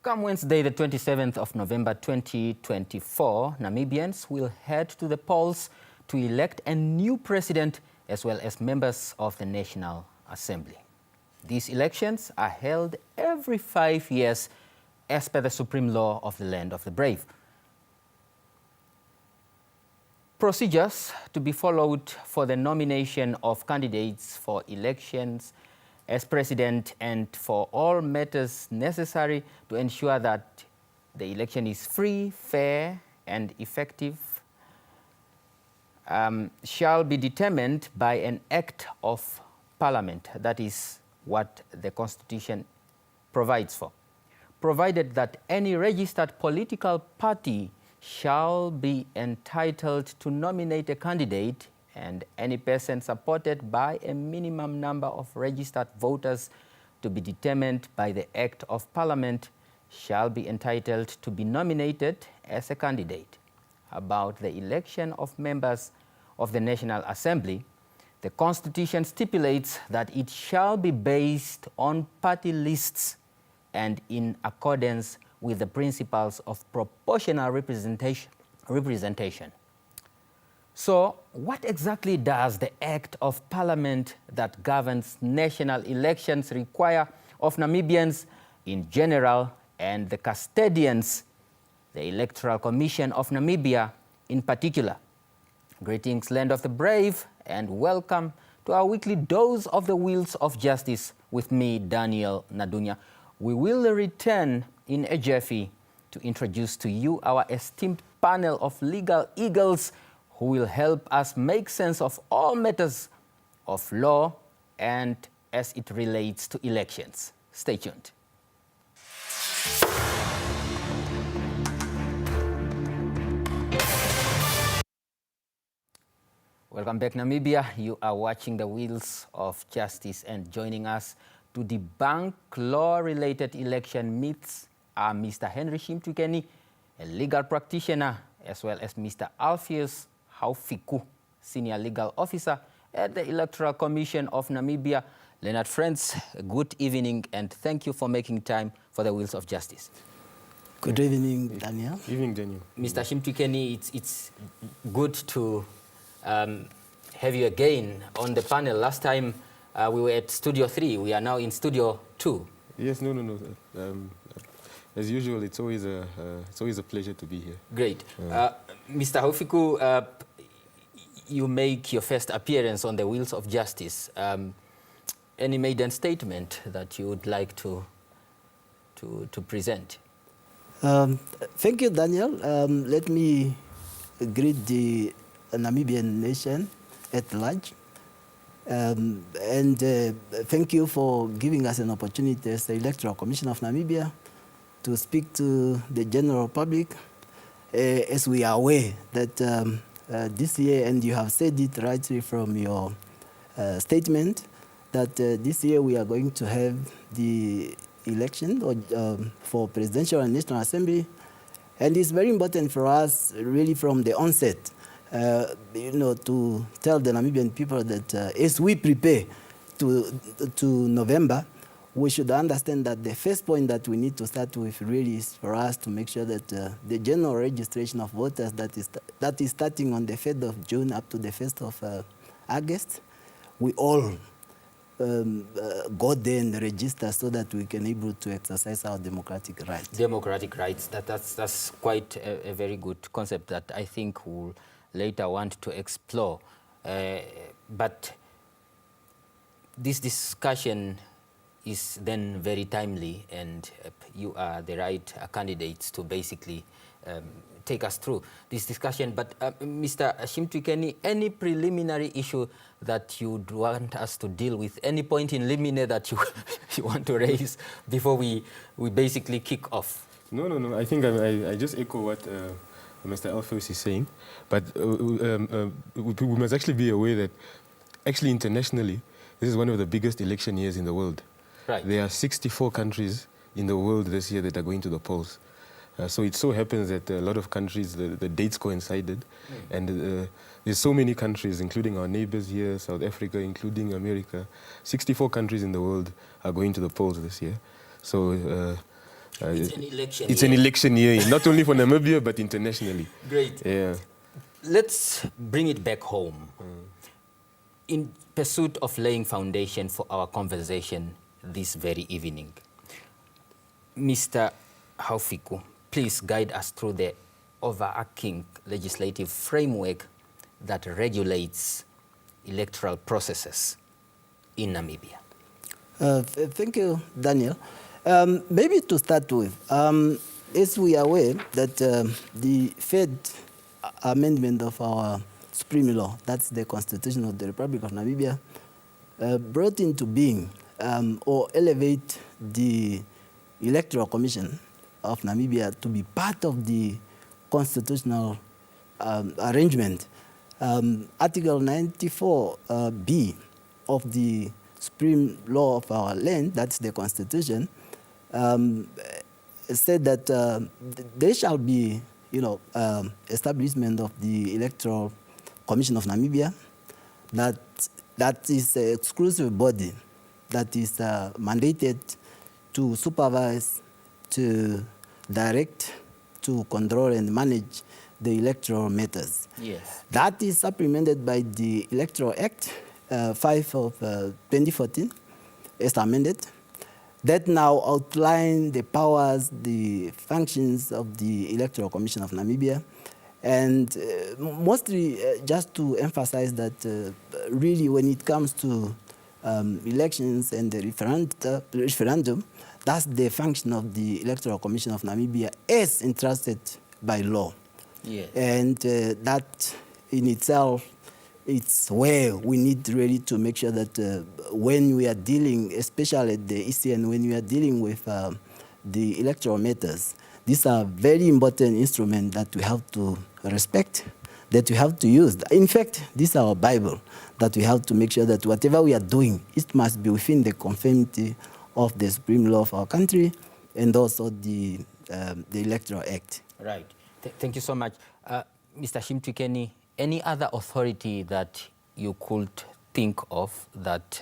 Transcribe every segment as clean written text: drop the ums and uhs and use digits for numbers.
Come Wednesday, the 27th of November 2024, Namibians will head to the polls to elect a new president as well as members of the National Assembly. These elections are held every 5 years as per the supreme law of the land of the brave. Procedures to be followed for the nomination of candidates for elections as president and for all matters necessary to ensure that the election is free, fair and effective shall be determined by an act of parliament. That is what the Constitution provides for. Provided that any registered political party shall be entitled to nominate a candidate, and any person supported by a minimum number of registered voters to be determined by the Act of Parliament shall be entitled to be nominated as a candidate. About the election of members of the National Assembly, the Constitution stipulates that it shall be based on party lists and in accordance with the principles of proportional representation. So, what exactly does the Act of Parliament that governs national elections require of Namibians in general and the custodians, the Electoral Commission of Namibia in particular? Greetings, land of the brave, and welcome to our weekly dose of the wheels of justice with me, Daniel Nadunya. We will return in a jiffy to introduce to you our esteemed panel of legal eagles who will help us make sense of all matters of law and as it relates to elections. Stay tuned. Welcome back, Namibia. You are watching the Wheels of Justice, and joining us to debunk law-related election myths are Mr. Henry Shimtukeni, a legal practitioner, as well as Mr. Alpheus Haufiku, Senior Legal Officer at the Electoral Commission of Namibia. Leonard Friends, good evening, and thank you for making time for the Wheels of Justice. Good evening, Daniel. Evening, Daniel. Mr. Shimtukeni, it's good to have you again on the panel. Last time we were at Studio 3. We are now in Studio 2. Yes, no. As usual, it's always a pleasure to be here. Great. Mr. Haufiku, you make your first appearance on the Wheels of Justice. Any maiden statement that you would like to present? Thank you, Daniel. Let me greet the Namibian nation at large. Thank you for giving us an opportunity as the Electoral Commission of Namibia to speak to the general public. As we are aware that this year, and you have said it rightly from your statement, that this year we are going to have the election for Presidential and National Assembly. And it's very important for us, really from the onset, to tell the Namibian people that as we prepare to November, we should understand that the first point that we need to start with really is for us to make sure that the general registration of voters that is starting on the 3rd of June up to the 1st of August, we all go there and register so that we can be able to exercise our democratic rights. Democratic rights, that's quite a very good concept that I think we'll later want to explore. But this discussion is then very timely, and you are the right candidates to basically take us through this discussion. But Mr. Shimtukeni, any preliminary issue that you'd want us to deal with, any point in limine that you want to raise before we basically kick off? No. I think I just echo what Mr. Alpheus is saying. But we must actually be aware that actually internationally, this is one of the biggest election years in the world. Right. There are 64 countries in the world this year that are going to the polls. So it so happens that a lot of countries, the dates coincided. And there's so many countries, including our neighbors here, South Africa, including America. 64 countries in the world are going to the polls this year. So It's an election It's year. an election year, not only for Namibia, but internationally. Great. Yeah. Let's bring it back home. In pursuit of laying foundation for our conversation this very evening, Mr. Haufiku, please guide us through the overarching legislative framework that regulates electoral processes in Namibia. Thank you, Daniel. Maybe to start with, as we are aware that the third amendment of our supreme law, that's the Constitution of the Republic of Namibia, brought into being or elevate the Electoral Commission of Namibia to be part of the constitutional arrangement. Article 94B of the supreme law of our land, that's the Constitution, said that there shall be, establishment of the Electoral Commission of Namibia, that is an exclusive body that is mandated to supervise, to direct, to control and manage the electoral matters. Yes. That is supplemented by the Electoral Act 5 of 2014, as amended, that now outline the powers, the functions of the Electoral Commission of Namibia, and mostly just to emphasize that really when it comes to elections and the referendum, that's the function of the Electoral Commission of Namibia as entrusted by law. Yes. And that in itself, it's where we need really to make sure that when we are dealing, especially at the ECN, when we are dealing with the electoral matters, these are very important instruments that we have to respect, that we have to use. In fact, this is our Bible, that we have to make sure that whatever we are doing, it must be within the conformity of the supreme law of our country and also the Electoral Act. Right. Thank you so much. Mr. Shimtwikeni, any other authority that you could think of that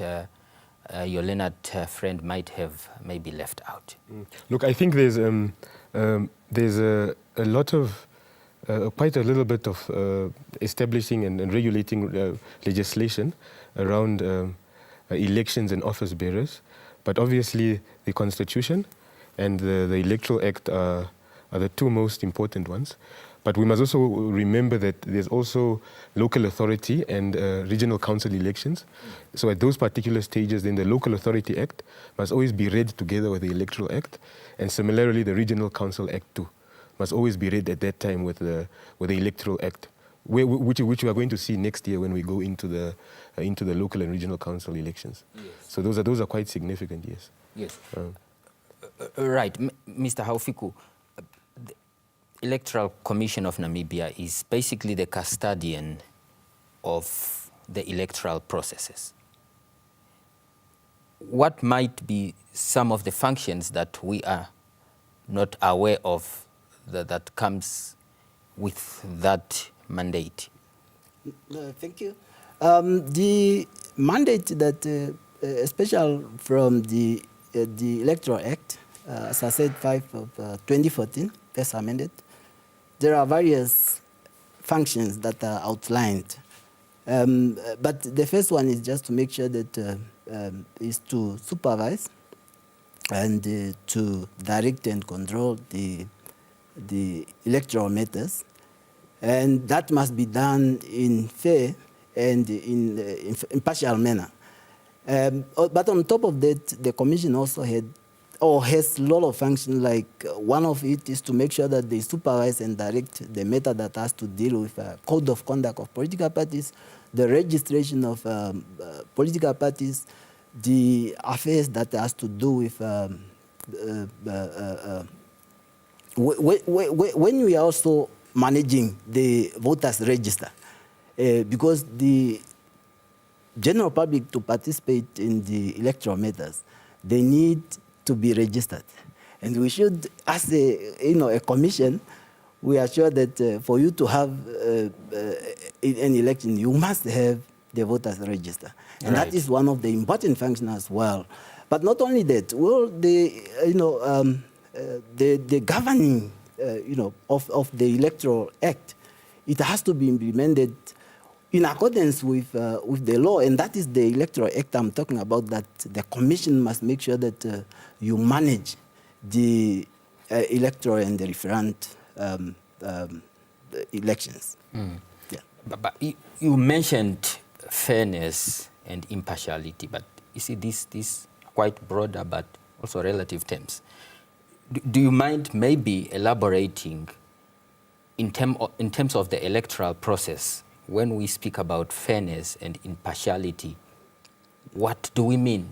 your Leonard friend might have maybe left out? Look, I think there's a lot of, quite a little bit of establishing and regulating legislation around elections and office bearers. But obviously the Constitution and the Electoral Act are the two most important ones. But we must also remember that there's also local authority and regional council elections. So at those particular stages, then the Local Authority Act must always be read together with the Electoral Act. And similarly, the Regional Council Act too must always be read at that time with the Electoral Act, which we are going to see next year when we go into the local and regional council elections. Yes. So those are quite significant, yes. Yes. Right. Mr. Haufiku, the Electoral Commission of Namibia is basically the custodian of the electoral processes. What might be some of the functions that we are not aware of that comes with that mandate? Thank you. The mandate that, especially from the Electoral Act, as I said, 5 of 2014, as amended, there are various functions that are outlined. But the first one is just to make sure that is to supervise and to direct and control the electoral matters. And that must be done in fair and in impartial manner. But on top of that, the Commission also has a lot of functions, like one of it is to make sure that they supervise and direct the matter that has to deal with code of conduct of political parties, the registration of political parties, the affairs that has to do with when we are also managing the voters register, because the general public to participate in the electoral matters, they need to be registered. And we should, as a commission, we are sure that for you to have an election, you must have the voters register. And right. That is one of the important functions as well. But not only that, well, the governing, of the Electoral Act, it has to be implemented in accordance with the law, and that is the Electoral Act I'm talking about, that the Commission must make sure that you manage the electoral and the referendum elections. Yeah. But you mentioned fairness and impartiality, but you see this quite broader but also relative terms. Do you mind maybe elaborating in terms of the electoral process, when we speak about fairness and impartiality, what do we mean?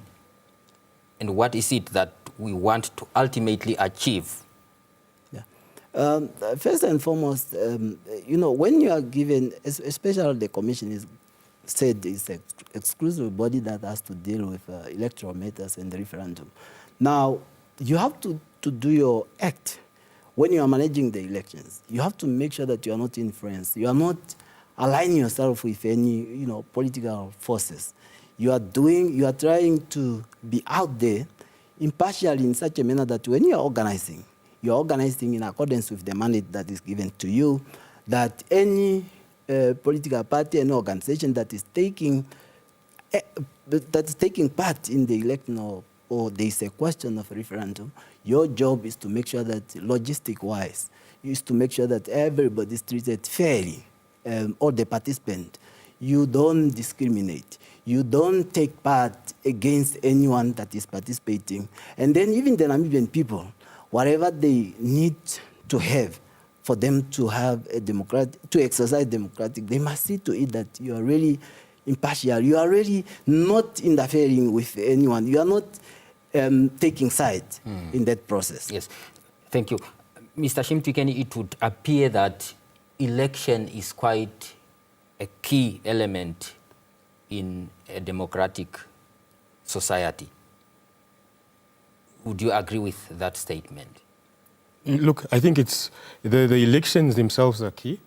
And what is it that we want to ultimately achieve? Yeah. First and foremost, when you are given, especially the Commission is said it's an exclusive body that has to deal with electoral matters and the referendum. Now, you have to do your act when you are managing the elections. You have to make sure that you are not influenced. You are not aligning yourself with any, political forces. You are trying to be out there impartial in such a manner that when you are organizing in accordance with the mandate that is given to you, that any political party and organization that is taking part in the election, or there is a question of referendum, your job is to make sure that, logistic-wise, is to make sure that everybody is treated fairly, all the participants. You don't discriminate. You don't take part against anyone that is participating. And then even the Namibian people, whatever they need to have for them to have to exercise democratic, they must see to it that you are really impartial. You are really not interfering with anyone. You are not taking sides in that process. Yes, thank you. Mr. Shimtikeni, it would appear that election is quite a key element in a democratic society. Would you agree with that statement? Look, I think it's the elections themselves are key,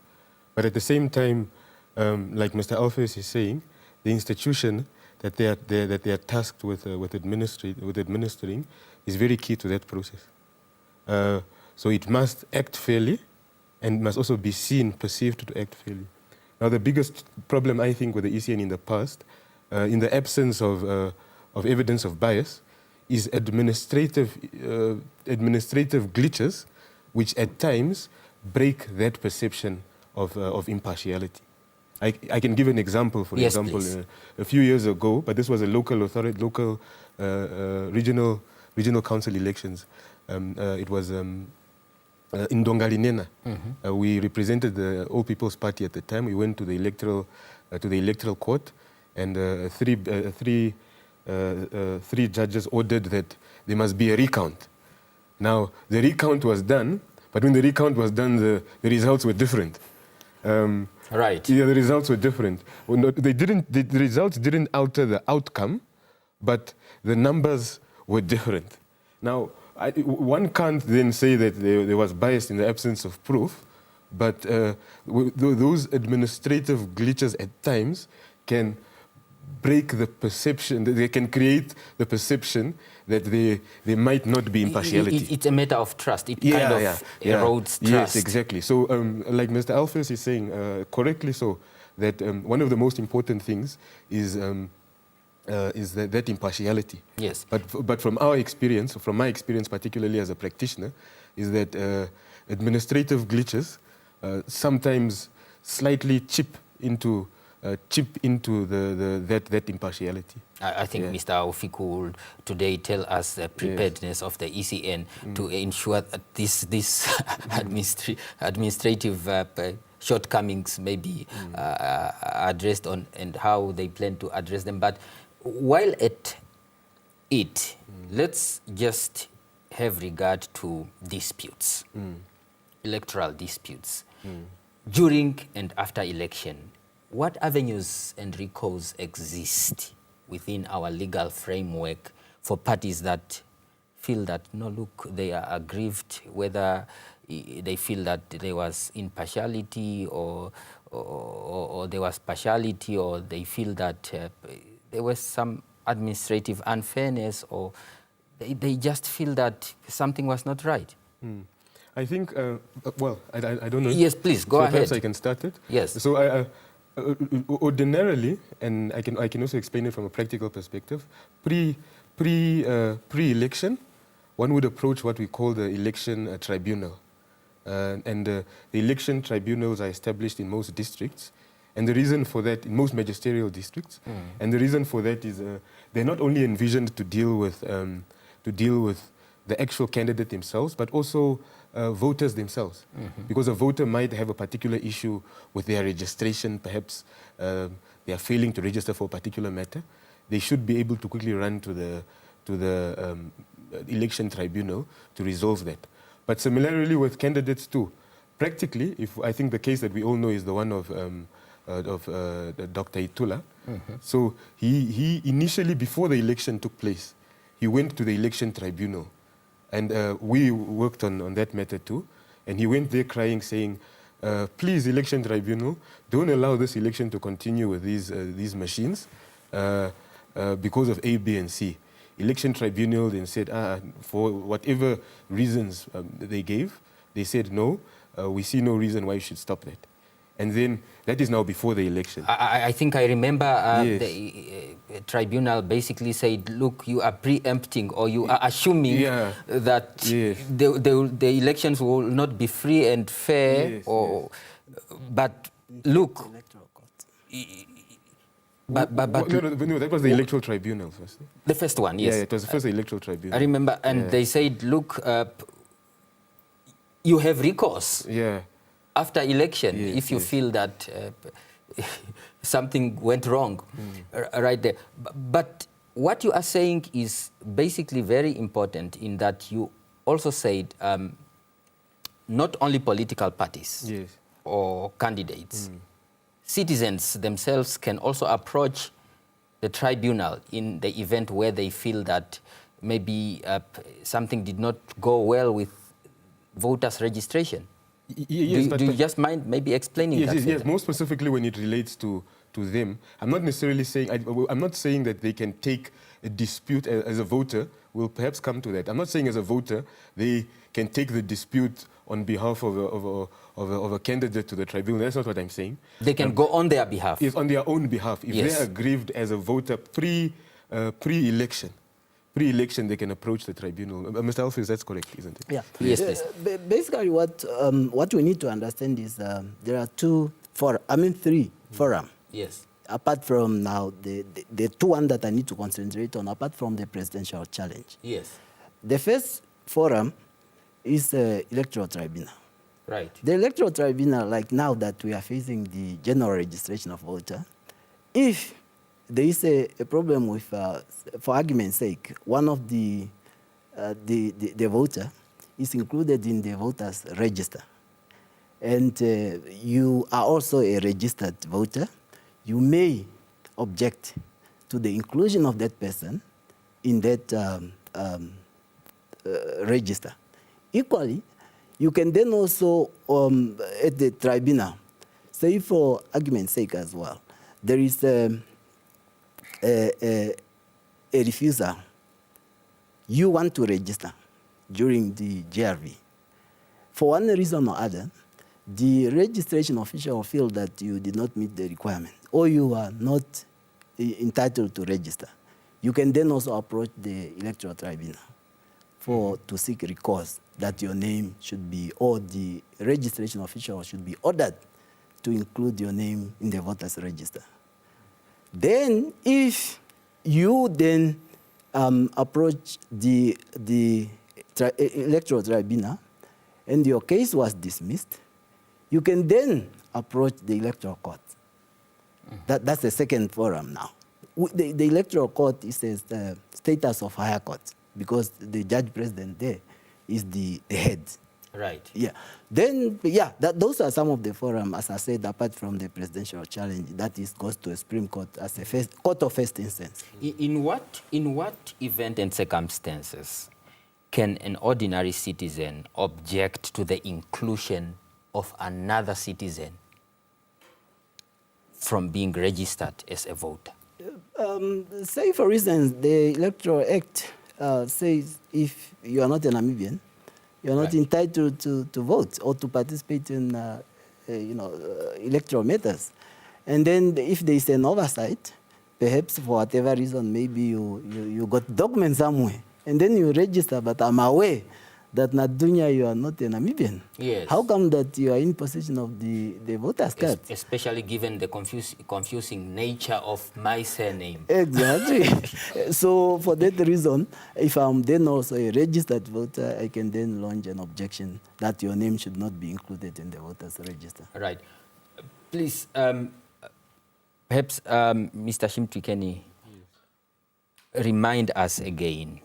but at the same time, like Mr. Alpheus is saying, the institution that they are tasked with administering is very key to that process. So it must act fairly, and must also be perceived to act fairly. Now, the biggest problem I think with the ECN in the past, in the absence of evidence of bias, is administrative glitches, which at times break that perception of impartiality. I can give an example. For example, a few years ago, but this was a local regional council elections. It was in Dongalinena. We represented the All People's Party at the time. We went to the electoral court, and three judges ordered that there must be a recount. Now, the recount was done, but when the recount was done, the results were different. Right. Yeah, the results were different. The results didn't alter the outcome, but the numbers were different. Now, one can't then say that there was bias in the absence of proof, but those administrative glitches at times can break the perception, they can create the perception that there might not be impartiality. It's a matter of trust. It kind of erodes trust. Yes, exactly. So like Mr. Alpheus is saying, correctly so, that one of the most important things is that impartiality. Yes. But from our experience, from my experience particularly as a practitioner, is that administrative glitches sometimes slightly chip into that impartiality. I think Mr. Ofiku will today tell us the preparedness of the ECN to ensure that this administrative shortcomings may be addressed on, and how they plan to address them. But while at it, let's just have regard to disputes, electoral disputes, during and after election. What avenues and recourse exist within our legal framework for parties that feel that, no, look, they are aggrieved, whether they feel that there was impartiality or there was partiality, or they feel that there was some administrative unfairness, or they just feel that something was not right. I think, well, I don't know. Yes, please, go ahead. Perhaps I can start it. Yes. So ordinarily, and I can also explain it from a practical perspective, pre-election, one would approach what we call the election tribunal. The election tribunals are established in most districts. And the reason for that, in most magisterial districts, and the reason for that is they're not only envisioned to deal with the actual candidate themselves, but also voters themselves. Because a voter might have a particular issue with their registration, perhaps they are failing to register for a particular matter. They should be able to quickly run to the election tribunal to resolve that. But similarly with candidates too, practically, I think the case that we all know is the one of Dr. Itula. So he initially, before the election took place, he went to the election tribunal. And we worked on that matter too. And he went there crying, saying, please, election tribunal, don't allow this election to continue with these machines because of A, B, and C. Election tribunal then said, for whatever reasons they gave, they said, no, we see no reason why you should stop that. And then that is now before the election. I think I remember yes. The tribunal basically said, look, you are preempting or you are assuming that yes. the elections will not be free and fair. Yes, or, but look, no, that was the electoral tribunal first. The first one, yes. Yeah, it was the first electoral tribunal. I remember, and they said, look, you have recourse. Yeah. After election, if you feel that something went wrong, right there. But what you are saying is basically very important in that you also said not only political parties or candidates, citizens themselves can also approach the tribunal in the event where they feel that maybe something did not go well with voters' registration. Yes, do you just mind maybe explaining that? Yes, more specifically when it relates to them. I'm not necessarily saying, I'm not saying that they can take a dispute as a voter. We'll perhaps come to that. I'm not saying as a voter they can take the dispute on behalf of a candidate to the tribunal. That's not what I'm saying. They can go on their behalf. Yes, on their own behalf. If they are aggrieved as a voter pre-election, they can approach the tribunal. Mr. Alphys, that's correct, isn't it? Yeah. Yes, please. Basically, what we need to understand is there are three forums. Yes. Apart from now, the two ones that I need to concentrate on, apart from the presidential challenge. Yes. The first forum is the electoral tribunal. Right. The electoral tribunal, like now that we are facing the general registration of voter, if there is a problem with, for argument's sake, one of the voter is included in the voters register, and you are also a registered voter, you may object to the inclusion of that person in that register. Equally, you can then also, at the tribunal, say for argument's sake as well, there is a refusal. You want to register during the GRV. For one reason or other, the registration official will feel that you did not meet the requirement or you are not entitled to register. You can then also approach the electoral tribunal to seek recourse that your name should be, or the registration official should be ordered to include your name in the voters register. Then, if you then approach the electoral tribunal and your case was dismissed, you can then approach the electoral court. That's the second forum now. The electoral court is the status of higher court because the judge president there is the head. Right. Yeah. Then, those are some of the forums, as I said, apart from the presidential challenge, that goes to a Supreme Court as a court of first instance. In what event and circumstances can an ordinary citizen object to the inclusion of another citizen from being registered as a voter? Say, for instance, the Electoral Act says if you are not a Namibian, you are not entitled to vote or to participate in electoral matters. And then if there is an oversight, perhaps for whatever reason, maybe you got documents somewhere, and then you register, but I'm aware that Nadunya, you are not a Namibian. Yes. How come that you are in possession of the voter's card? Especially given the confusing nature of my surname. Exactly. So for that reason, if I'm then also a registered voter, I can then launch an objection that your name should not be included in the voters register. Right. Please, perhaps Mr. Shimtwikeni, remind us again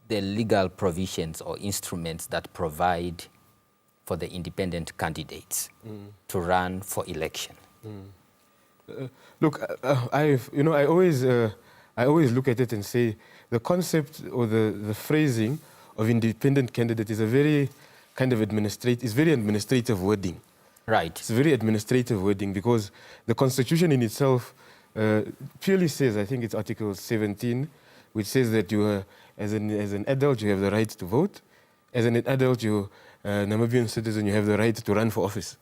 the legal provisions or instruments that provide for the independent candidates to run for election. Look, I always look at it and say the concept or the phrasing of independent candidate is a very kind of administrative wording. Right. It's very administrative wording because the Constitution in itself purely says, I think it's Article 17, which says that you are, as an adult, you have the right to vote. As an adult, you're a Namibian citizen, you have the right to run for office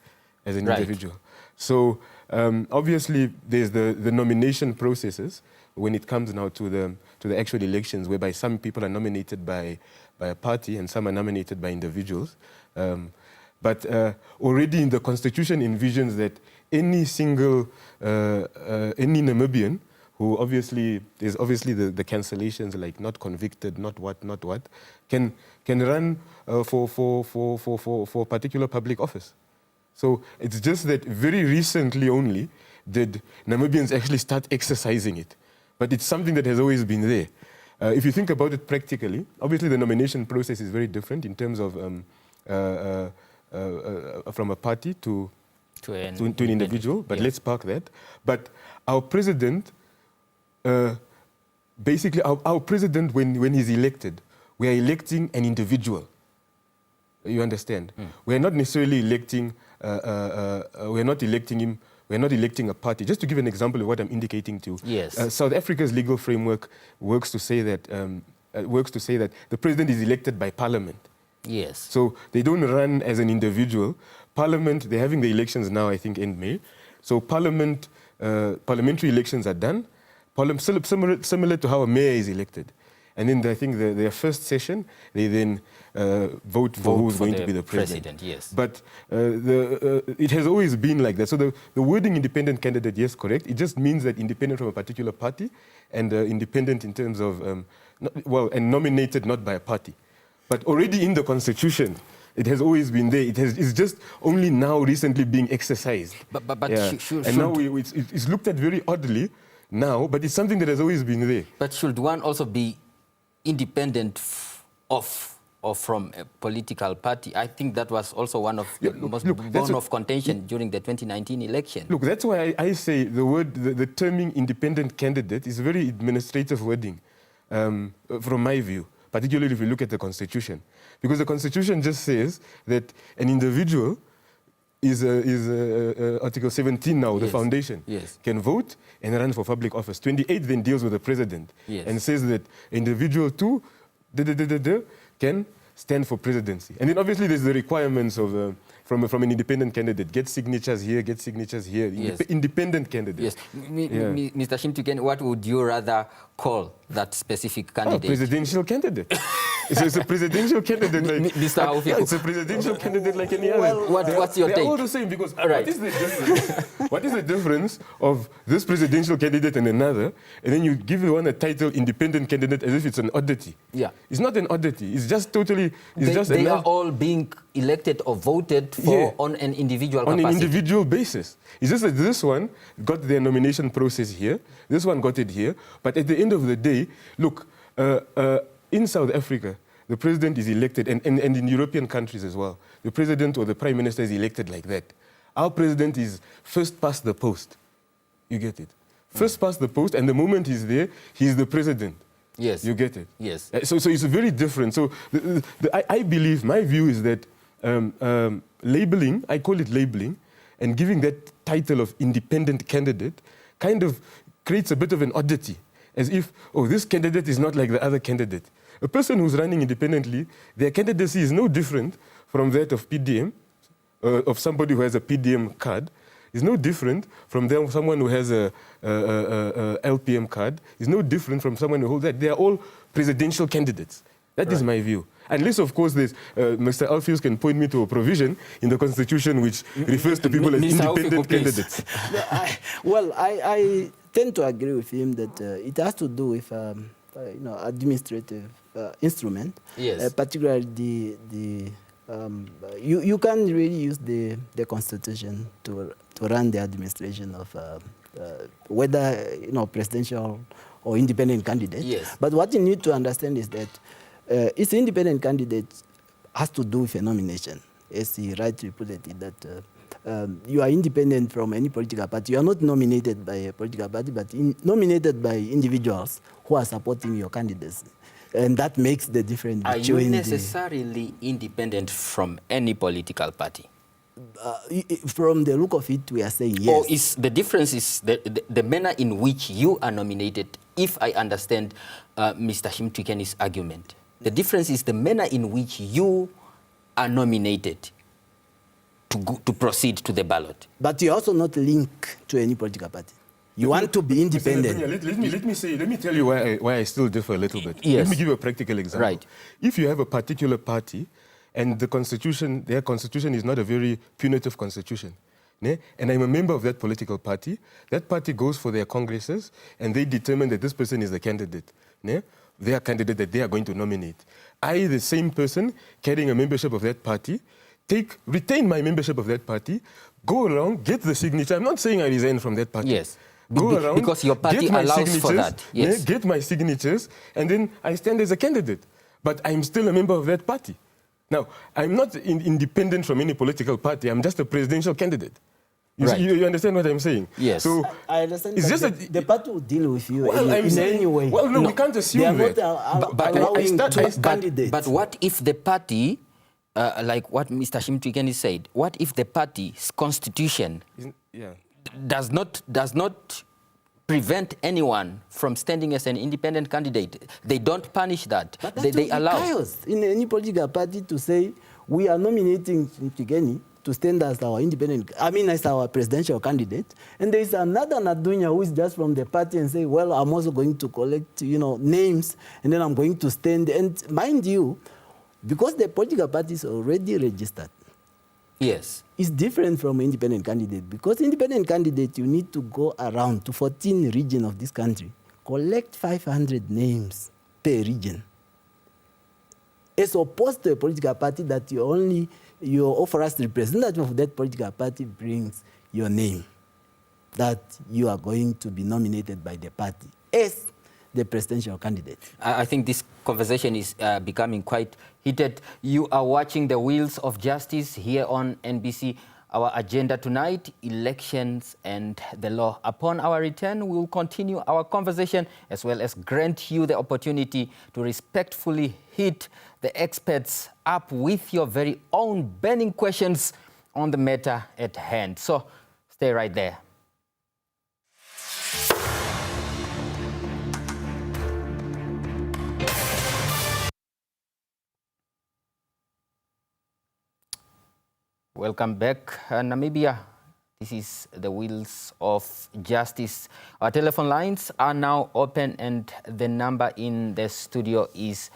as an individual. So obviously, there's the nomination processes when it comes now to the actual elections, whereby some people are nominated by a party and some are nominated by individuals. But already in the Constitution envisions that any single, any Namibian who there's obviously the cancellations like not convicted, not what, can run for a particular public office. So it's just that very recently only did Namibians actually start exercising it. But it's something that has always been there. If you think about it practically, obviously the nomination process is very different in terms of from a party to an individual, but let's park that. But our president, basically our president, when he's elected, we are electing an individual. You understand? We are not necessarily electing, we're not electing a party. Just to give an example of what I'm indicating to. Yes. South Africa's legal framework works to say that the president is elected by parliament. Yes. So they don't run as an individual. Parliament, they're having the elections now, I think, in May. So parliamentary elections are done, similar to how a mayor is elected. And then I think their first session, they then vote for who's going to be the president. Yes. But it has always been like that. So the wording independent candidate, yes, correct. It just means that independent from a particular party and independent in terms of, and nominated not by a party. But already in the Constitution, it has always been there. It's just only now recently being exercised. But now it's looked at very oddly now, but it's something that has always been there. But should one also be independent of or from a political party? I think that was also one of the most bone of contention during the 2019 election. Look, that's why I say the terming independent candidate is very administrative wording from my view, particularly if you look at the Constitution. Because the Constitution just says that an individual is Article 17 now, the foundation, can vote and run for public office. 28 then deals with the president and says that individual too can stand for presidency. And then obviously there's the requirements of from an independent candidate. Get signatures here, get signatures here. Independent candidate. Yes. Mr. Shimtwikeni, what would you rather call that specific candidate? Presidential candidate. It's a presidential candidate. Like, Mr. Aufiku. It's a presidential candidate like any other. What's your take? They're all the same because what is the difference? What is the difference of this presidential candidate and another? And then you give one a title independent candidate as if it's an oddity. Yeah. It's not an oddity. It's just totally... They are all being elected or voted for on an individual capacity. On an individual basis. It's just that this one got their nomination process here. This one got it here. But at the end of the day, look, in South Africa, the president is elected, and in European countries as well, the president or the prime minister is elected like that. Our president is first past the post. You get it? First past the post, and the moment he's there, he's the president. Yes. You get it? Yes. So it's very different. So I believe, my view is that labeling, I call it labeling, and giving that title of independent candidate kind of creates a bit of an oddity. as if, oh, this candidate is not like the other candidate. A person who's running independently, their candidacy is no different from that of PDM, of somebody who has a PDM card. It's no different from someone who has a LPM card. It's no different from someone who holds that. They are all presidential candidates. That is my view. Unless, of course, Mr. Alpheus can point me to a provision in the Constitution which refers to people as independent candidates. I tend to agree with him that it has to do with administrative instrument. Yes. Particularly you can really use the Constitution to run the administration of whether presidential or independent candidate. Yes. But what you need to understand is that it's independent candidate has to do with a nomination, as he rightly put it, that you are independent from any political party. You are not nominated by a political party, but nominated by individuals who are supporting your candidacy. And that makes the difference. Are you necessarily independent from any political party? From the look of it, we are saying yes. Or is the difference is the manner in which you are nominated, if I understand Mr. Shimtwikeni's argument. The difference is the manner in which you are nominated to proceed to the ballot. But you're also not linked to any political party. You want to be independent. Let me tell you why I still differ a little bit. Yes. Let me give you a practical example. Right. If you have a particular party and their constitution is not a very punitive constitution, and I'm a member of that political party, that party goes for their congresses and they determine that this person is the candidate. Their candidate that they are going to nominate. I, the same person carrying a membership of that party, retain my membership of that party, go around, get the signature. I'm not saying I resign from that party. Yes. Go around, because your party allows for that. Yes. Get my signatures, and then I stand as a candidate. But I'm still a member of that party. Now, I'm not independent from any political party. I'm just a presidential candidate. You understand what I'm saying? Yes. So I understand. It's just the party will deal with you in any way. Well, no, we can't assume that. But what if the party, like what Mr. Shimtwikeni said, what if the party's constitution does not prevent anyone from standing as an independent candidate? They don't punish that. But they allow chaos in any political party to say we are nominating Shimtwikeni to stand as our as our presidential candidate, and there is another Nadunya who is just from the party and say, well, I'm also going to collect, names, and then I'm going to stand. And mind you, because the political party is already registered, yes, it's different from independent candidate. Because independent candidate, you need to go around to 14 regions of this country, collect 500 names per region, as opposed to a political party that your offer as representative of that political party brings your name, that you are going to be nominated by the party as the presidential candidate. I think this conversation is becoming quite heated. You are watching The Wheels of Justice here on NBC. Our agenda tonight, elections and the law. Upon our return, we will continue our conversation as well as grant you the opportunity to respectfully hit the experts up with your very own burning questions on the matter at hand. So stay right there. Welcome back, Namibia. This is The Wheels of Justice. Our telephone lines are now open and the number in the studio is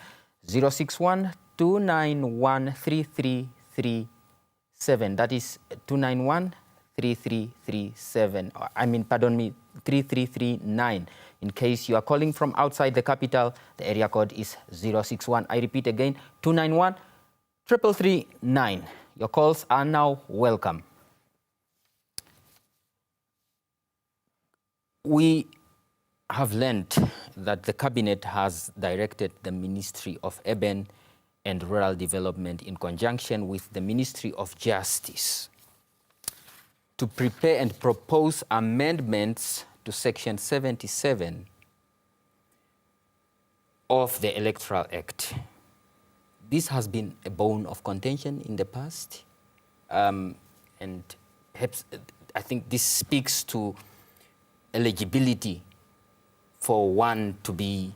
061-291-3337. That is 291-3337. Pardon me, 3339. In case you are calling from outside the capital, the area code is 061. I repeat again, 291-3339. Your calls are now welcome. We have learned that the Cabinet has directed the Ministry of Urban and Rural Development in conjunction with the Ministry of Justice to prepare and propose amendments to Section 77 of the Electoral Act. This has been a bone of contention in the past, and perhaps I think this speaks to eligibility for one to be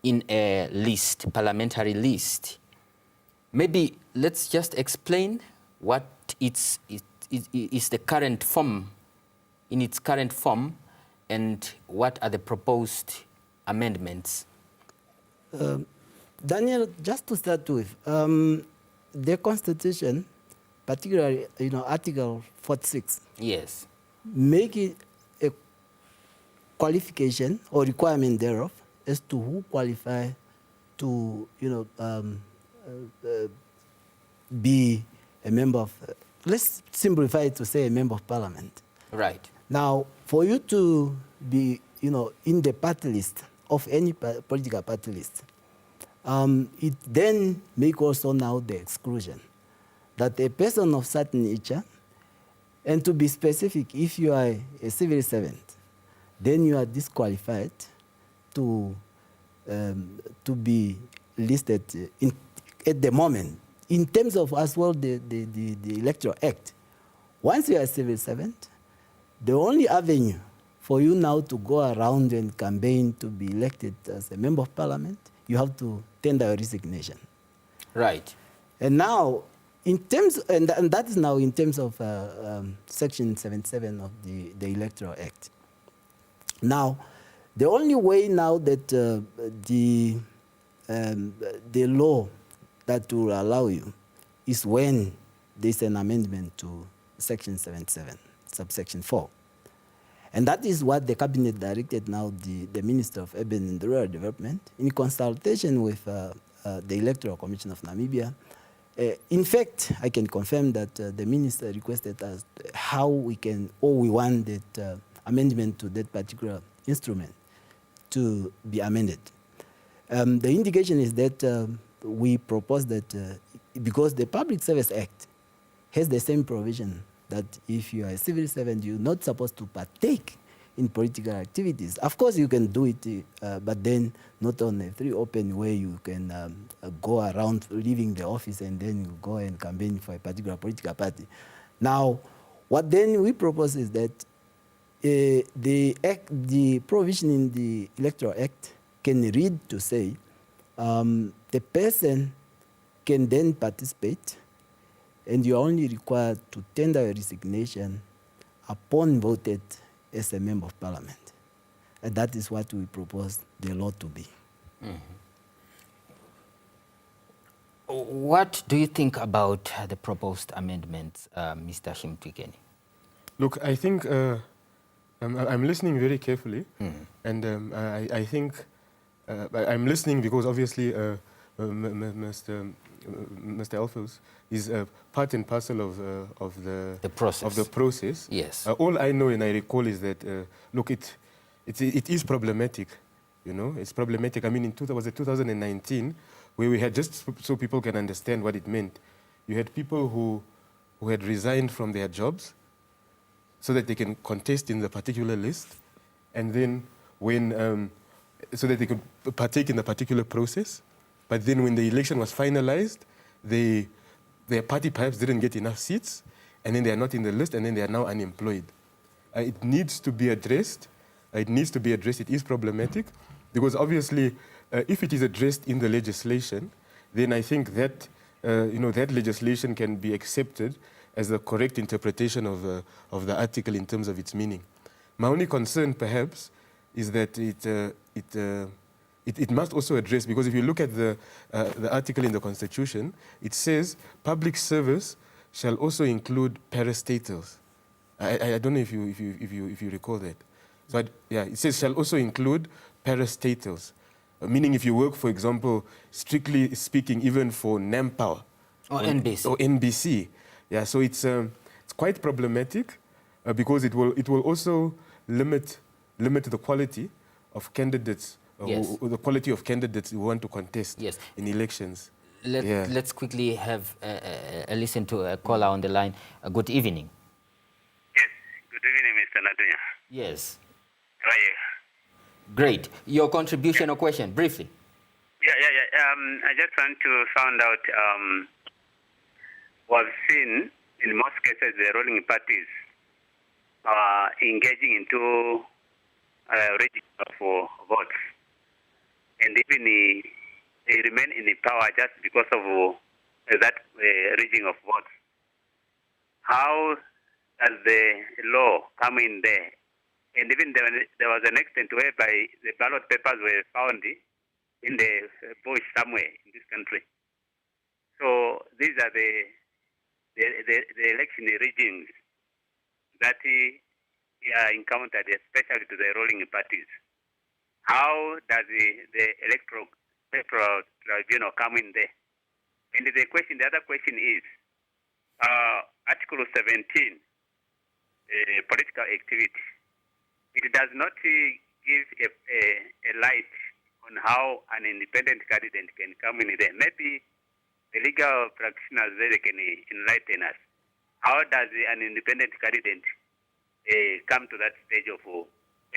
in a list, parliamentary list. Maybe let's just explain what is the current form, in its current form, and what are the proposed amendments. Daniel, just to start with, the Constitution, particularly, Article 46, yes, make it a qualification or requirement thereof as to who qualify to, be a member of, let's simplify it to say a member of parliament. right. Now, for you to be, in the party list of any political party list, it then make also now the exclusion that a person of certain nature, and to be specific, if you are a civil servant, then you are disqualified to be listed at the moment. In terms of as well the Electoral Act, once you are a civil servant, the only avenue for you now to go around and campaign to be elected as a member of parliament, you have to tender a resignation. Right. And now, in terms, and that is now in terms of Section 77 of the Electoral Act. Now, the only way now that the law that will allow you is when there's an amendment to Section 77, subsection 4. And that is what the Cabinet directed now the Minister of Urban and Rural Development in consultation with the Electoral Commission of Namibia. In fact, I can confirm that the Minister requested us how we can, or we want that amendment to that particular instrument to be amended. The indication is that we propose that because the Public Service Act has the same provision that if you are a civil servant, you're not supposed to partake in political activities. Of course, you can do it, but then not on a free open way. You can go around leaving the office and then you go and campaign for a particular political party. Now, what then we propose is that the provision in the Electoral Act can read to say the person can then participate, and you are only required to tender a resignation upon voted as a member of parliament. And that is what we propose the law to be. Mm-hmm. What do you think about the proposed amendments, Mr. Shimtwikeni? Look, I think I'm listening very carefully, and I think I'm listening because obviously Mr. Alphonse is part and parcel of the process. Yes. All I know and I recall is that look, it is problematic. It's problematic. I mean, was it 2019 where we had, just so people can understand what it meant, you had people who had resigned from their jobs so that they can contest in the particular list, and then when so that they could partake in the particular process. But then when the election was finalized, their party perhaps didn't get enough seats, and then they are not in the list, and then they are now unemployed. It needs to be addressed. It needs to be addressed. It is problematic, because obviously, if it is addressed in the legislation, then I think that that legislation can be accepted as the correct interpretation of the article in terms of its meaning. My only concern, perhaps, is that it must also address, because if you look at the article in the Constitution, it says public service shall also include parastatals. I don't know if you recall that. So it says shall also include parastatals, meaning if you work, for example, strictly speaking, even for NamPower or NBC. Yeah, so it's quite problematic because it will also limit the quality of candidates. Yes. The quality of candidates who want to contest in elections. Let's quickly have a listen to a caller on the line. Good evening. Yes, good evening, Mr. Nadunya. Yes. How are you? Great. Your contribution or question, briefly. Yeah. I just want to find out, we've seen in most cases the ruling parties engaging into register for votes, and even they remain in the power just because of that rigging of votes. How does the law come in there? And even there was an extent whereby the ballot papers were found in the bush somewhere in this country. So these are the election riggings that are encountered, especially to the ruling parties. How does the electoral tribunal come in there? And the other question is, Article 17, political activity. It does not give a light on how an independent candidate can come in there. Maybe the legal practitioners there can enlighten us. How does an independent candidate come to that stage of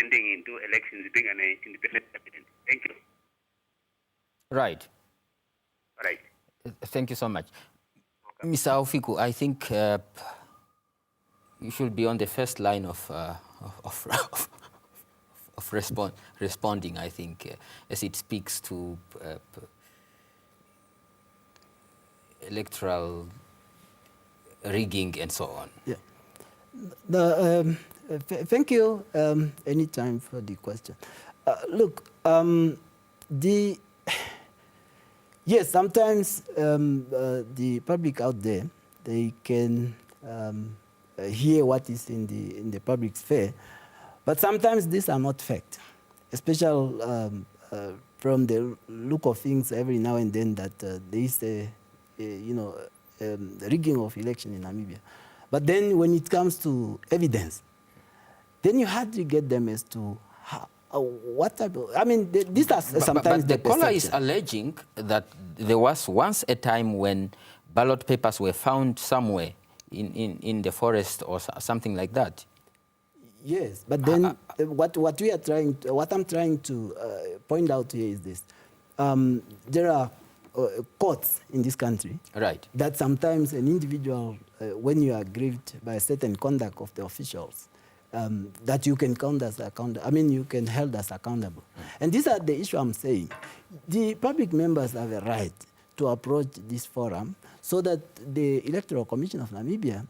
ending into elections, being an independent candidate? Thank you. Right. Right. Thank you so much. Mr. Aufiku, I think you should be on the first line of responding, I think, as it speaks to electoral rigging and so on. Yeah. Thank you anytime for the question. Look, yes, sometimes the public out there, they can hear what is in the public sphere, but sometimes these are not fact, especially from the look of things every now and then that there is a rigging of election in Namibia. But then when it comes to evidence, then you had to get them as to what type of, I mean, these are sometimes but the caller is alleging that there was once a time when ballot papers were found somewhere in the forest or something like that. Yes, but then what I'm trying to point out here is this: there are courts in this country, right? That sometimes an individual, when you are aggrieved by a certain conduct of the officials, that you can count as accountable. I mean, you can held as accountable. And these are the issue I'm saying. The public members have a right to approach this forum so that the Electoral Commission of Namibia,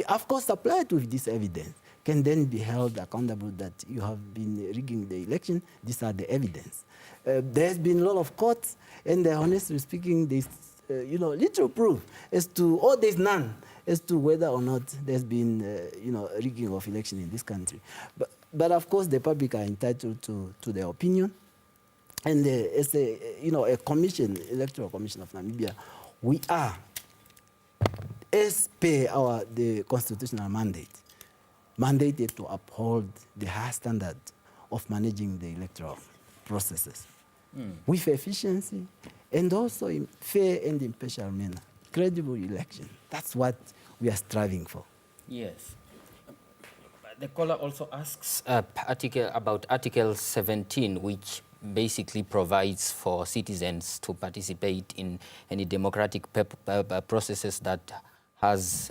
of course, supplied with this evidence, can then be held accountable that you have been rigging the election. These are the evidence. There's been a lot of courts, and honestly speaking, there's little proof as to, or there's none, as to whether or not there's been rigging of election in this country. But of course, the public are entitled to their opinion. And as a commission, Electoral Commission of Namibia, we are, as per the constitutional mandate, mandated to uphold the high standard of managing the electoral processes with efficiency and also in fair and impartial manner. Credible election. That's what we are striving for. Yes. The caller also asks about Article 17, which basically provides for citizens to participate in any democratic processes that has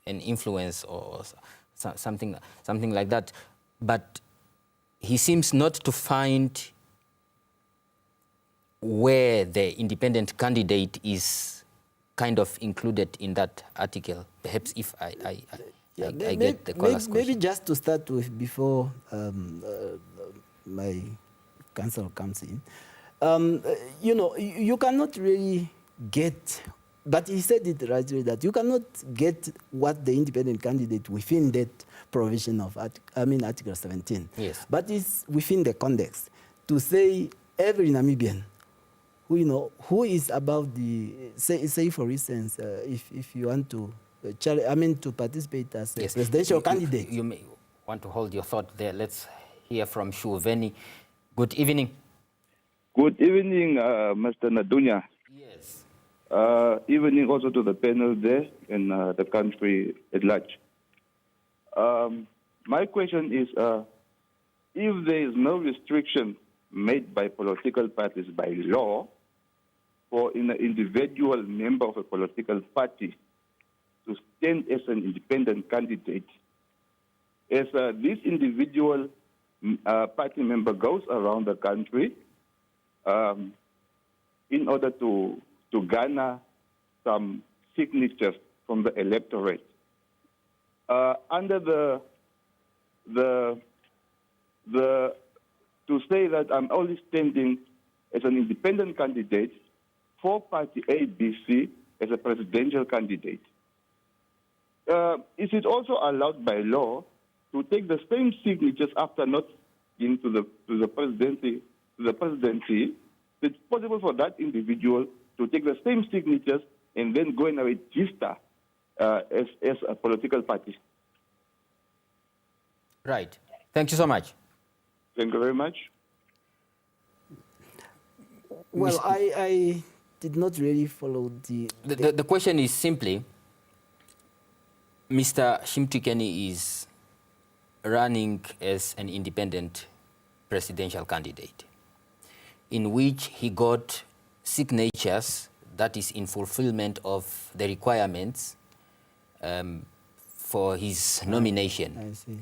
an influence or something like that. But he seems not to find where the independent candidate is kind of included in that article. Perhaps if I get the caller's question. Maybe just to start with, before my counsel comes in, you cannot really get, but he said it rightly, that you cannot get what the independent candidate within that provision of, Article 17. Yes. But it's within the context to say every Namibian who is about the, say for instance, if you want to, to participate as a presidential candidate. You may want to hold your thought there. Let's hear from Shuveni. Good evening. Good evening, Mr. Nadunya. Yes. Evening also to the panel there and the country at large. My question is, if there is no restriction made by political parties by law for an individual member of a political party to stand as an independent candidate, as this individual party member goes around the country in order to garner some signatures from the electorate. Under to say that I'm only standing as an independent candidate for party ABC as a presidential candidate. Is it also allowed by law to take the same signatures after not into the presidency? It's possible for that individual to take the same signatures and then go and register as a political party. Right. Thank you so much. Thank you very much. Well, I did not really follow The question is simply, Mr. Shimtikeni is running as an independent presidential candidate, in which he got signatures that is in fulfillment of the requirements for his nomination. I see.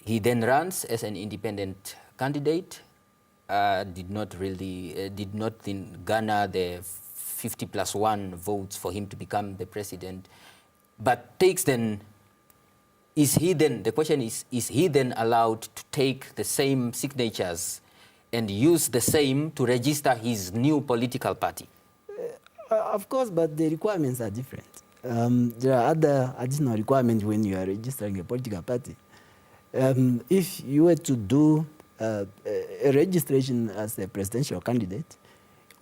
He then runs as an independent candidate, did not garner the 50+1 votes for him to become the president, but takes then, the question is he then allowed to take the same signatures and use the same to register his new political party? Of course, but the requirements are different. There are other additional requirements when you are registering a political party. If you were to do a registration as a presidential candidate,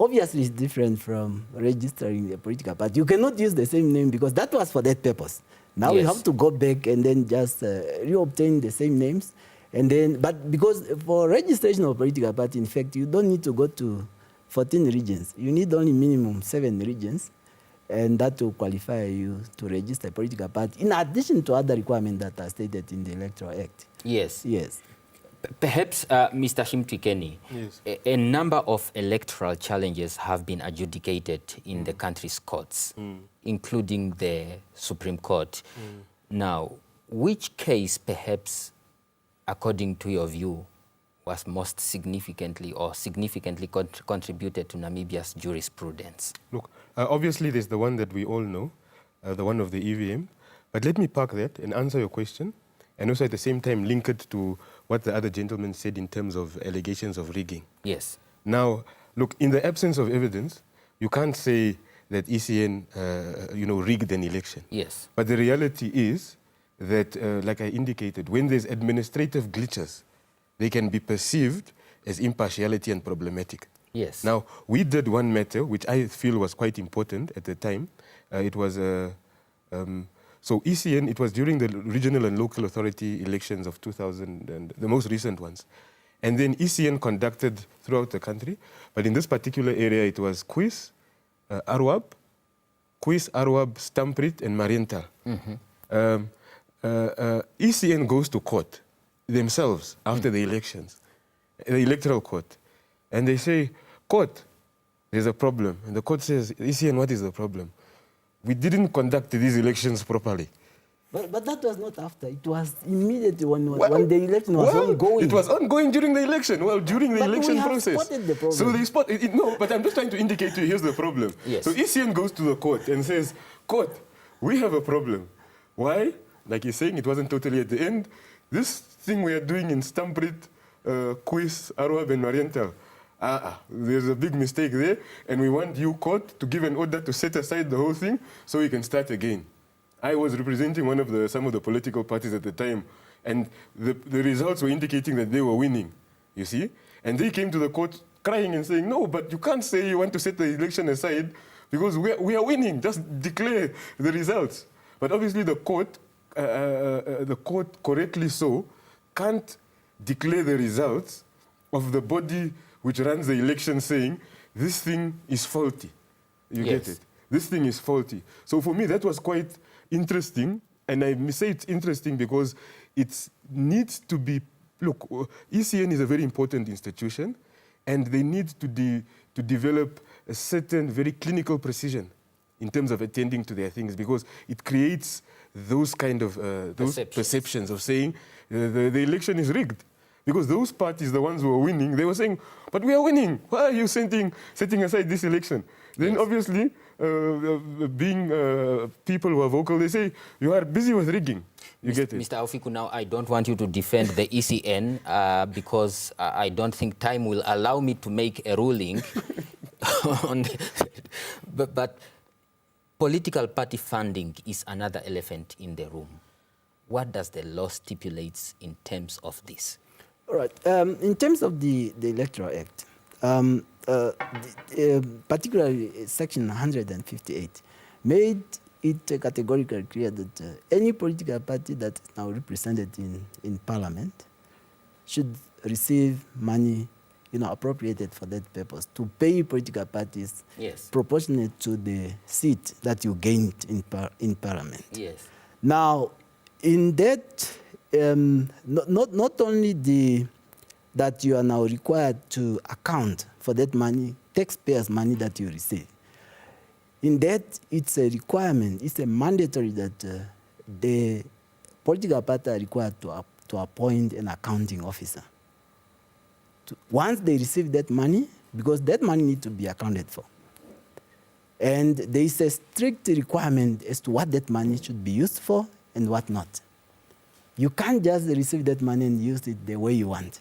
obviously it's different from registering a political party. You cannot use the same name because that was for that purpose. Now Yes. you have to go back and then just reobtain the same names. And then, but because for registration of a political party, in fact, you don't need to go to 14 regions. You need only minimum 7 regions, and that will qualify you to register a political party, in addition to other requirements that are stated in the Electoral Act. Yes. Yes. Perhaps, Mr. Shimtikeni, Yes. a number of electoral challenges have been adjudicated in the country's courts, including the Supreme Court. Now, which case perhaps, according to your view, was most significantly contributed to Namibia's jurisprudence? Look, obviously there's the one that we all know, the one of the EVM. But let me park that and answer your question, and also at the same time link it to what the other gentleman said in terms of allegations of rigging. Yes. Now, look, in the absence of evidence, you can't say that ECN, rigged an election. Yes. But the reality is that, like I indicated, when there's administrative glitches, they can be perceived as impartiality and problematic. Yes. Now, we did one matter, which I feel was quite important at the time. It was, so ECN, it was during the regional and local authority elections of 2000, and the most recent ones. And then ECN conducted throughout the country, but in this particular area, it was Quiz, Arwab, Stamprit, and Marienthal. ECN goes to court themselves after the elections, the electoral court, and they say, court, there's a problem. And the court says, ECN, what is the problem? We didn't conduct these elections properly. But that was not after. It was immediately when the election was ongoing. It was ongoing during the election. Well, during the But election we have process. spotted the problem. So they spotted it. No, but I'm just trying to indicate to you, here's the problem. Yes. So ECN goes to the court and says, court, we have a problem. Why? Like he's saying, it wasn't totally at the end. This thing we are doing in Stamprit, Quiz, Arwab, and Marienthal, there's a big mistake there, and we want you, court, to give an order to set aside the whole thing so we can start again. I was representing some of the political parties at the time, and the results were indicating that they were winning, you see? And they came to the court crying and saying, no, but you can't say you want to set the election aside because we are winning, just declare the results. But obviously the court correctly so, can't declare the results of the body which runs the election saying, this thing is faulty. You get it? This thing is faulty. So for me, that was quite interesting. And I say it's interesting because it needs to be, look, ECN is a very important institution, and they need to develop a certain very clinical precision in terms of attending to their things, because it creates those kind of those perceptions of saying the election is rigged. Because those parties, the ones who are winning, they were saying, but we are winning. Why are you setting aside this election? Then obviously, being people who are vocal, they say, you are busy with rigging. You get it? Mr. Aufiku, now I don't want you to defend the ECN because I don't think time will allow me to make a ruling. But political party funding is another elephant in the room. What does the law stipulate in terms of this? All right. In terms of the Electoral Act, particularly Section 158 made it categorically clear that any political party that is now represented in Parliament should receive money, appropriated for that purpose to pay political parties proportionate to the seat that you gained in Parliament. Yes. Now, in that, not only that you are now required to account for that money, taxpayers' money that you receive. In that, it's a requirement, it's a mandatory that the political party are required to appoint an accounting officer. Once they receive that money, because that money needs to be accounted for. And there is a strict requirement as to what that money should be used for and what not. You can't just receive that money and use it the way you want.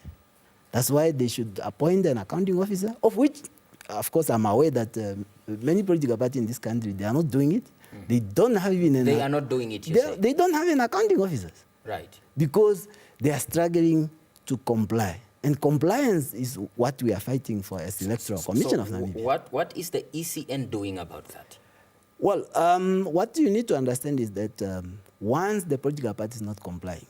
That's why they should appoint an accounting officer, of which, of course, I'm aware that many political parties in this country, they are not doing it. They don't have even They are not doing it, they don't have an accounting officer. Right. Because they are struggling to comply. And compliance is what we are fighting for as Electoral Commission of Namibia. What is the ECN doing about that? Well, what you need to understand is that once the political party is not complying,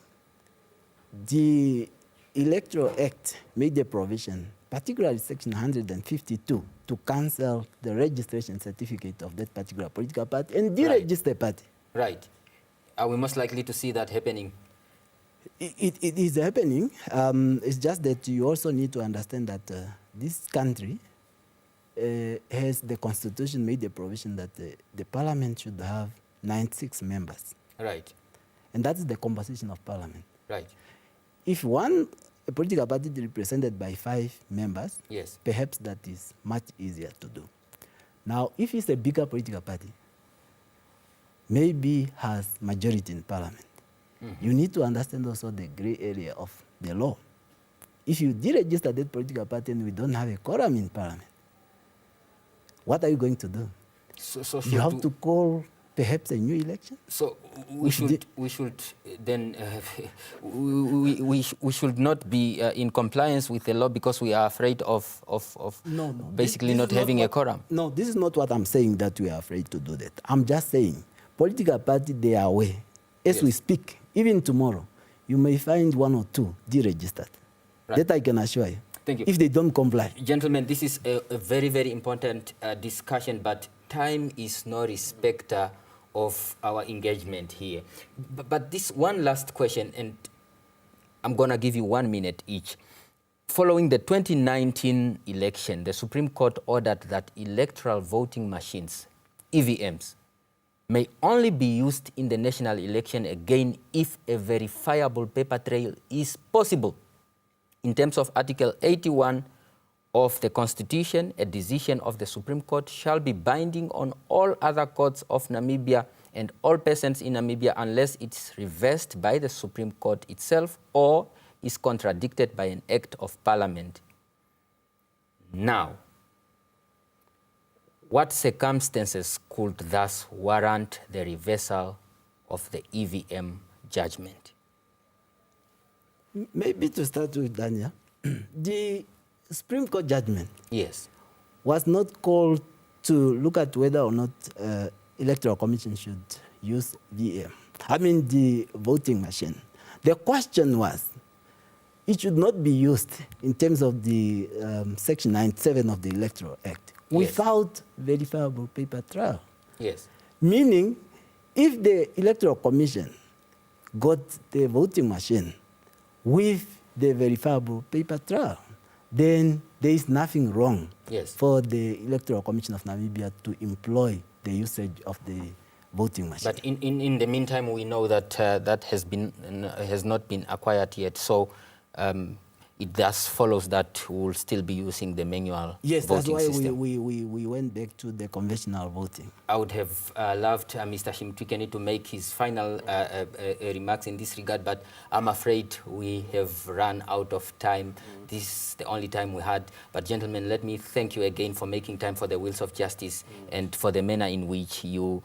the Electoral Act made a provision, particularly Section 152, to cancel the registration certificate of that particular political party and deregister the party. Right. Are we most likely to see that happening? It is happening. It's just that you also need to understand that this country has the Constitution made a provision that the Parliament should have 96 members. Right. And that's the composition of Parliament. Right. If a political party is represented by 5 members, perhaps that is much easier to do. Now, if it's a bigger political party, maybe has majority in Parliament, you need to understand also the gray area of the law. If you deregister that political party and we don't have a quorum in Parliament, what are you going to do? So you have to call perhaps a new election? So we should then we should not be in compliance with the law because we are afraid of basically not having a quorum. No, this is not what I'm saying, that we are afraid to do that. I'm just saying political party, they are aware. As we speak, even tomorrow, you may find 1 or 2 deregistered. Right. That I can assure you. Thank you. If they don't comply. Gentlemen, this is a very, very important discussion, but time is no respecter of our engagement here. But this one last question, and I'm going to give you 1 minute each. Following the 2019 election, the Supreme Court ordered that electoral voting machines, EVMs, may only be used in the national election again if a verifiable paper trail is possible. In terms of Article 81 of the Constitution, a decision of the Supreme Court shall be binding on all other courts of Namibia and all persons in Namibia unless it's reversed by the Supreme Court itself or is contradicted by an act of Parliament. Now, what circumstances could thus warrant the reversal of the EVM judgment? Maybe to start with, Daniel, the Supreme Court judgment was not called to look at whether or not Electoral Commission should use the voting machine. The question was, it should not be used in terms of the Section 97 of the Electoral Act without verifiable paper trail. Yes. Meaning, if the Electoral Commission got the voting machine with the verifiable paper trail, then there is nothing wrong for the Electoral Commission of Namibia to employ the usage of the voting machine. But in the meantime, we know that that has not been acquired yet. So it thus follows that we will still be using the manual yes, voting that's why system. we went back to the conventional voting. I would have loved Mr. Shimtwikeni to make his final remarks in this regard, but I'm afraid we have run out of time. This is the only time we had. But gentlemen, let me thank you again for making time for the Wheels of Justice and for the manner in which you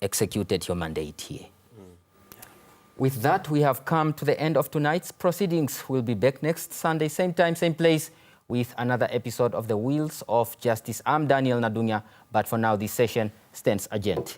executed your mandate here. With that, we have come to the end of tonight's proceedings. We'll be back next Sunday, same time, same place, with another episode of the Wheels of Justice. I'm Daniel Nadunya, but for now, this session stands adjourned.